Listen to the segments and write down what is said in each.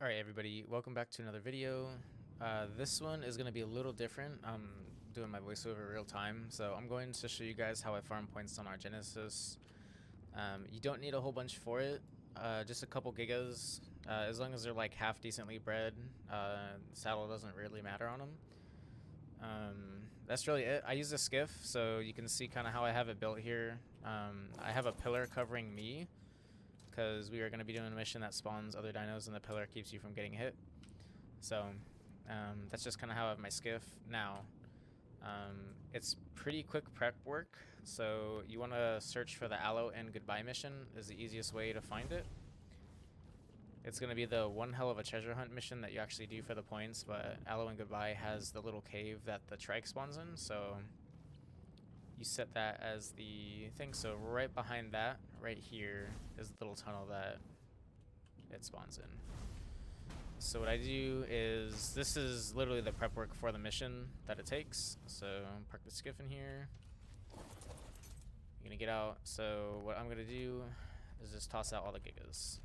Alright everybody, welcome back to another video. This one is going to be a little different. I'm doing my voiceover real time, so I'm going to show you guys how I farm points on our Genesis. You don't need a whole bunch for it, just a couple gigas, as long as they're like half decently bred. Saddle doesn't really matter on them. That's really it. I use a skiff, so you can see kind of how I have it built here. I have a pillar covering me, because we are going to be doing a mission that spawns other dinos and the pillar keeps you from getting hit. So that's just kind of how I have my skiff. Now, it's pretty quick prep work, so you want to search for the Aloe and Goodbye mission is the easiest way to find it. It's going to be the one hell of a treasure hunt mission that you actually do for the points, but Aloe and Goodbye has the little cave that the trike spawns in, so you set that as the thing. So right behind that, right here, is the little tunnel that it spawns in. So what I do is, this is literally the prep work for the mission that it takes. So park the skiff in here. You're gonna get out. So what I'm gonna do is just toss out all the gigas.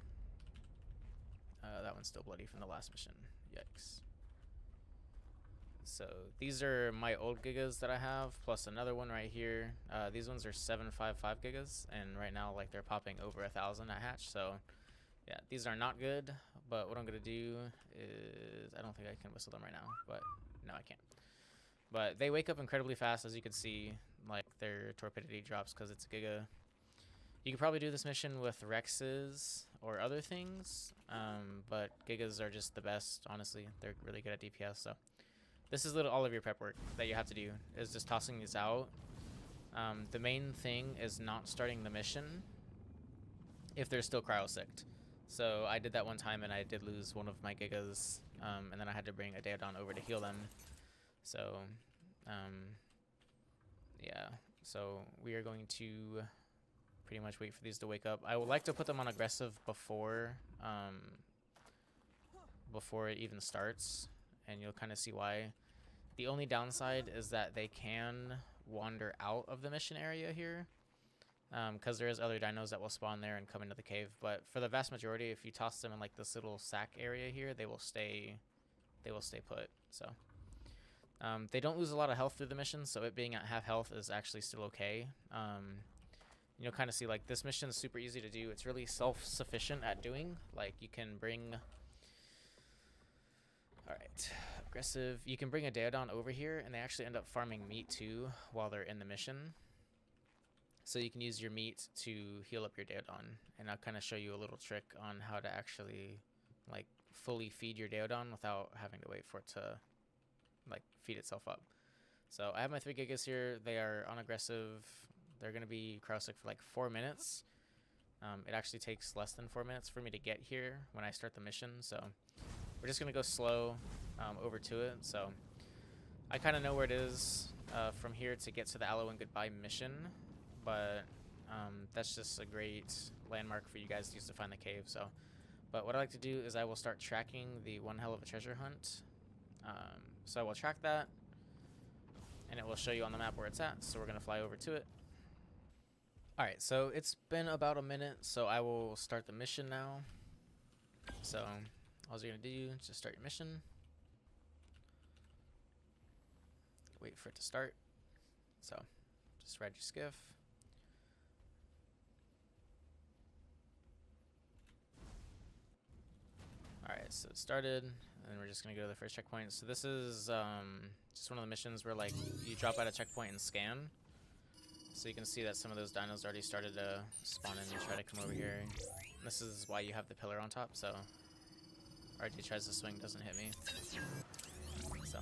That one's still bloody from the last mission. Yikes. So these are my old gigas that I have, plus another one right here. These ones are 755 gigas, and right now like they're popping over 1,000 at hatch. So yeah, these are not good. But what I'm gonna do is, I don't think I can whistle them right now, but no, I can't. But they wake up incredibly fast, as you can see. Like their torpidity drops because it's a giga. You could probably do this mission with Rexes or other things, but gigas are just the best. Honestly, they're really good at DPS. So this is all of your prep work that you have to do, is just tossing these out. The main thing is not starting the mission if they're still cryo-sicked. So I did that one time and I did lose one of my gigas, and then I had to bring a Daedon over to heal them. So yeah, so we are going to pretty much wait for these to wake up. I would like to put them on aggressive before it even starts, and you'll kind of see why. The only downside is that they can wander out of the mission area here, because there is other dinos that will spawn there and come into the cave. But for the vast majority, if you toss them in like this little sack area here, they will stay put. So they don't lose a lot of health through the mission, so it being at half health is actually still okay. You'll kind of see like this mission is super easy to do. It's really self-sufficient at doing. Like you can bring, all right, aggressive. You can bring a Daedon over here, and they actually end up farming meat too while they're in the mission. So you can use your meat to heal up your Daedon, and I'll kind of show you a little trick on how to actually like fully feed your Daedon without having to wait for it to like feed itself up. So I have my 3 gigas here. They are on aggressive. They're going to be cryo-sick for like 4 minutes. It actually takes less than 4 minutes for me to get here when I start the mission. So we're just going to go slow over to it. So I kind of know where it is from here to get to the Aloe and Goodbye mission. But that's just a great landmark for you guys to use to find the cave. So, but what I like to do is I will start tracking the one hell of a treasure hunt. So I will track that, and it will show you on the map where it's at. So we're going to fly over to it. Alright, so it's been about a minute, so I will start the mission now. So all you're going to do is just start your mission. Wait for it to start. So just ride your skiff. Alright, so it started, and we're just going to go to the first checkpoint. So this is just one of the missions where like you drop out a checkpoint and scan. So you can see that some of those dinos already started to spawn in and try to come over here. And this is why you have the pillar on top, so RJ tries to swing, doesn't hit me. So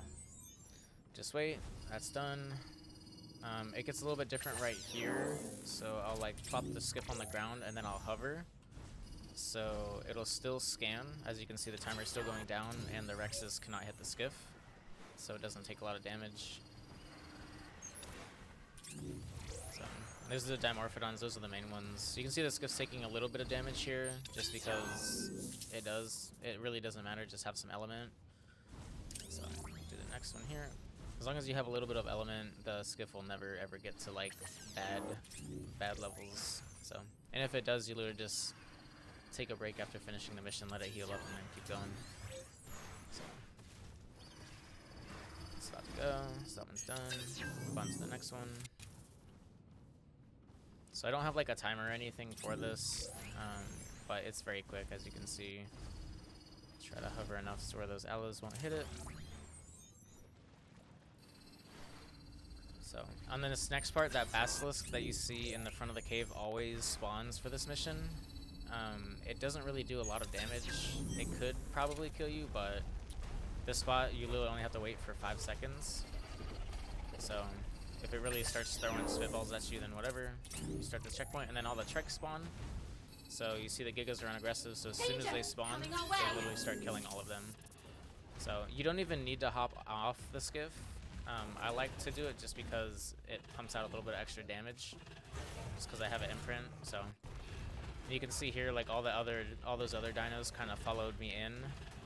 just wait, that's done. It gets a little bit different right here. So I'll like plop the skiff on the ground and then I'll hover. So it'll still scan. As you can see, the timer is still going down and the Rexes cannot hit the skiff. So it doesn't take a lot of damage. So those are the Dimorphodons, those are the main ones. You can see the skiff's taking a little bit of damage here, just because it does. It really doesn't matter, just have some element. So do the next one here. As long as you have a little bit of element, the skiff will never ever get to like bad levels. So, and if it does, you literally just take a break after finishing the mission, let it heal up, and then keep going. So, it's about to go. So that one's done. Move on to the next one. So I don't have like a timer or anything for this, but it's very quick, as you can see. Try to hover enough so where those aloes won't hit it. So on this next part, that basilisk that you see in the front of the cave always spawns for this mission. It doesn't really do a lot of damage. It could probably kill you, but this spot you literally only have to wait for 5 seconds. So if it really starts throwing spitballs at you, then whatever. You start the checkpoint, and then all the treks spawn. So you see the Gigas are unaggressive, so as soon as they spawn, they literally start killing all of them. So you don't even need to hop off the skiff. I like to do it just because it pumps out a little bit of extra damage, just because I have an imprint. So you can see here, like all those other dinos kind of followed me in.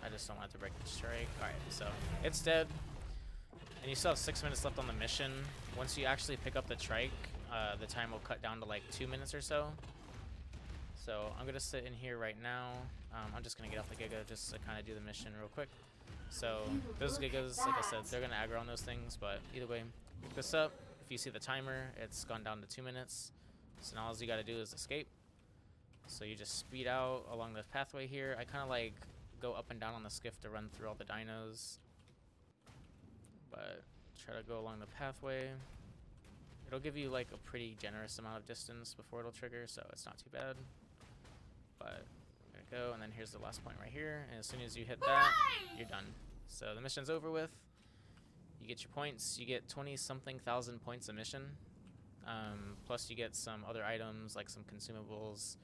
I just don't want to break the strike. All right, so it's dead, and you still have 6 minutes left on the mission. Once you actually pick up the trike, the time will cut down to like 2 minutes or so. So I'm gonna sit in here right now. I'm just gonna get off the Giga just to kind of do the mission real quick. So those Gigas, like I said, they're gonna aggro on those things, but either way, pick this up. If you see the timer, it's gone down to 2 minutes. So now all you gotta do is escape. So you just speed out along the pathway here. I kind of like go up and down on the skiff to run through all the dinos, but try to go along the pathway. It'll give you like a pretty generous amount of distance before it'll trigger, so it's not too bad. But I'm gonna go, and then here's the last point right here, and as soon as you hit that, you're done. So the mission's over with. You get your points. You get 20-something thousand points a mission. Plus you get some other items like some consumables.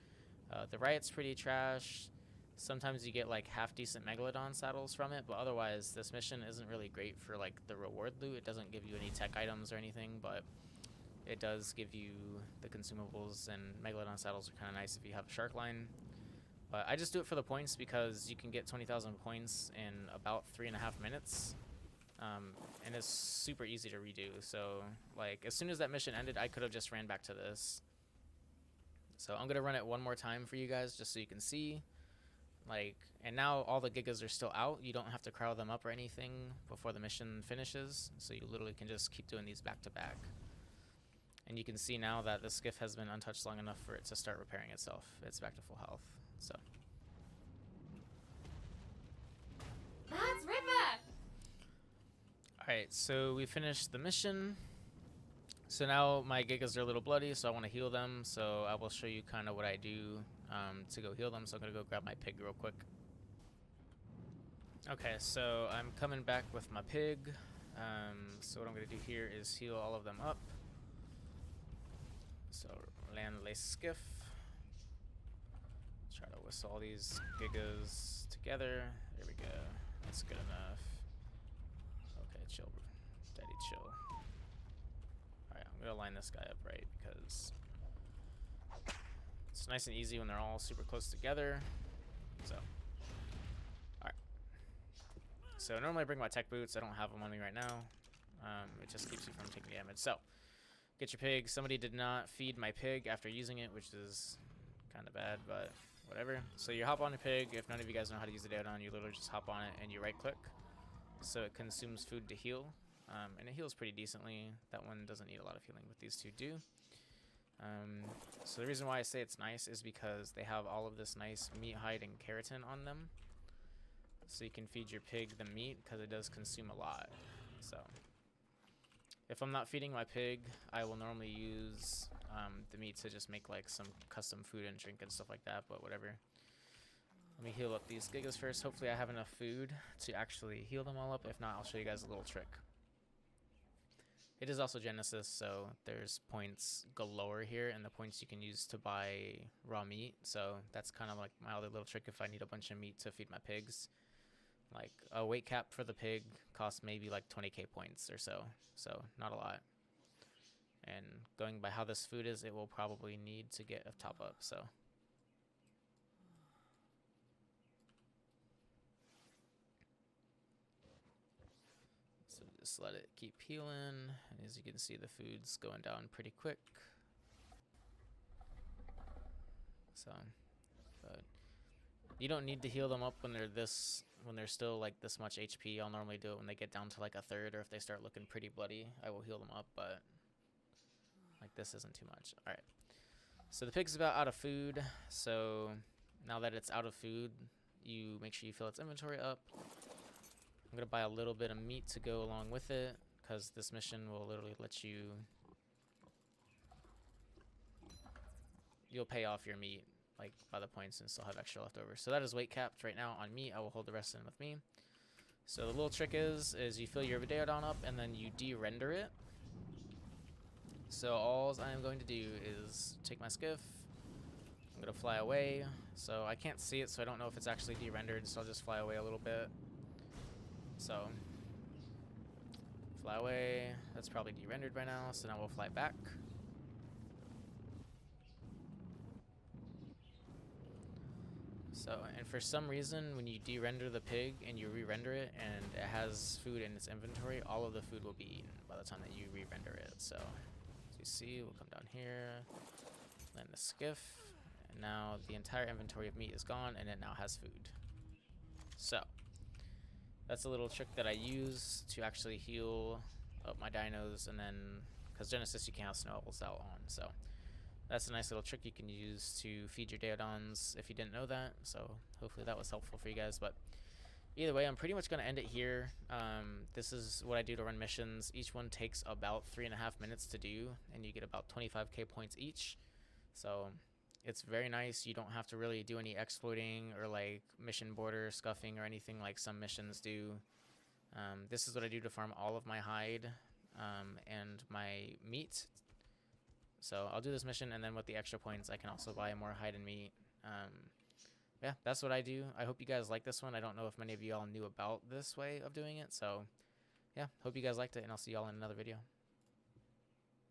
The riot's pretty trash. Sometimes you get like half decent megalodon saddles from it, but otherwise this mission isn't really great for like the reward loot. It doesn't give you any tech items or anything, but it does give you the consumables, and megalodon saddles are kind of nice if you have a shark line. But I just do it for the points because you can get 20,000 points in about 3.5 minutes. And it's super easy to redo. So like as soon as that mission ended, I could have just ran back to this. So I'm gonna run it one more time for you guys just so you can see. Like, and now all the Gigas are still out. You don't have to crowd them up or anything before the mission finishes. So you literally can just keep doing these back to back. And you can see now that the skiff has been untouched long enough for it to start repairing itself. It's back to full health. So. That's Ripper! Alright, so we finished the mission. So now my Gigas are a little bloody, so I want to heal them. So I will show you kind of what I do to go heal them. So I'm going to go grab my pig real quick. Okay, so I'm coming back with my pig. So what I'm going to do here is heal all of them up. So land lace skiff. Try to whistle all these Gigas together. There we go. That's good enough. Okay, chill, daddy, chill. Alright, I'm gonna line this guy up right because it's nice and easy when they're all super close together. So, alright. So normally I bring my tech boots. I don't have them on me right now. It just keeps you from taking damage. So, get your pig. Somebody did not feed my pig after using it, which is kind of bad, but whatever. So you hop on a pig. If none of you guys know how to use the Deodon, you literally just hop on it and you right click. So it consumes food to heal. And it heals pretty decently. That one doesn't need a lot of healing, but these two do. So the reason why I say it's nice is because they have all of this nice meat, hide, and keratin on them. So you can feed your pig the meat because it does consume a lot. So if I'm not feeding my pig, I will normally use the meat to just make like some custom food and drink and stuff like that, but whatever. Let me heal up these Gigas first. Hopefully I have enough food to actually heal them all up. If not, I'll show you guys a little trick. It is also Genesis, so there's points galore here, and the points you can use to buy raw meat. So that's kind of like my other little trick if I need a bunch of meat to feed my pigs. Like a weight cap for the pig costs maybe like 20k points or so. So not a lot. And going by how this food is, it will probably need to get a top up, so. So just let it keep healing. And as you can see, the food's going down pretty quick. So, but You don't need to heal them up when they're still like this much HP. I'll normally do it when they get down to like a third, or if they start looking pretty bloody, I will heal them up, but like this isn't too much. All right. So the pig's about out of food. So now that it's out of food, you make sure you fill its inventory up. I'm gonna buy a little bit of meat to go along with it, because this mission will literally let you'll pay off your meat like by the points and still have extra left over. So that is weight capped right now on meat. I will hold the rest in with me. So the little trick is you fill your Videodon up and then you de-render it. So all I am going to do is take my skiff. I'm gonna fly away. So I can't see it, so I don't know if it's actually de-rendered, so I'll just fly away a little bit. So fly away. That's probably de-rendered by now, so now we'll fly back. So, and for some reason, when you de-render the pig and you re-render it and it has food in its inventory, all of the food will be eaten by the time that you re-render it. So, as you see, we'll come down here, land the skiff, and now the entire inventory of meat is gone and it now has food. So, that's a little trick that I use to actually heal up my dinos, and then, because Genesis you can't have snow levels out on, so that's a nice little trick you can use to feed your Deodons if you didn't know that. So hopefully that was helpful for you guys. But either way, I'm pretty much going to end it here. This is what I do to run missions. Each one takes about 3.5 minutes to do, and you get about 25k points each. So it's very nice. You don't have to really do any exploiting or like mission border scuffing or anything like some missions do. This is what I do to farm all of my hide and my meat. So I'll do this mission, and then with the extra points, I can also buy more hide and meat. Yeah, that's what I do. I hope you guys like this one. I don't know if many of you all knew about this way of doing it. So yeah, hope you guys liked it, and I'll see y'all in another video.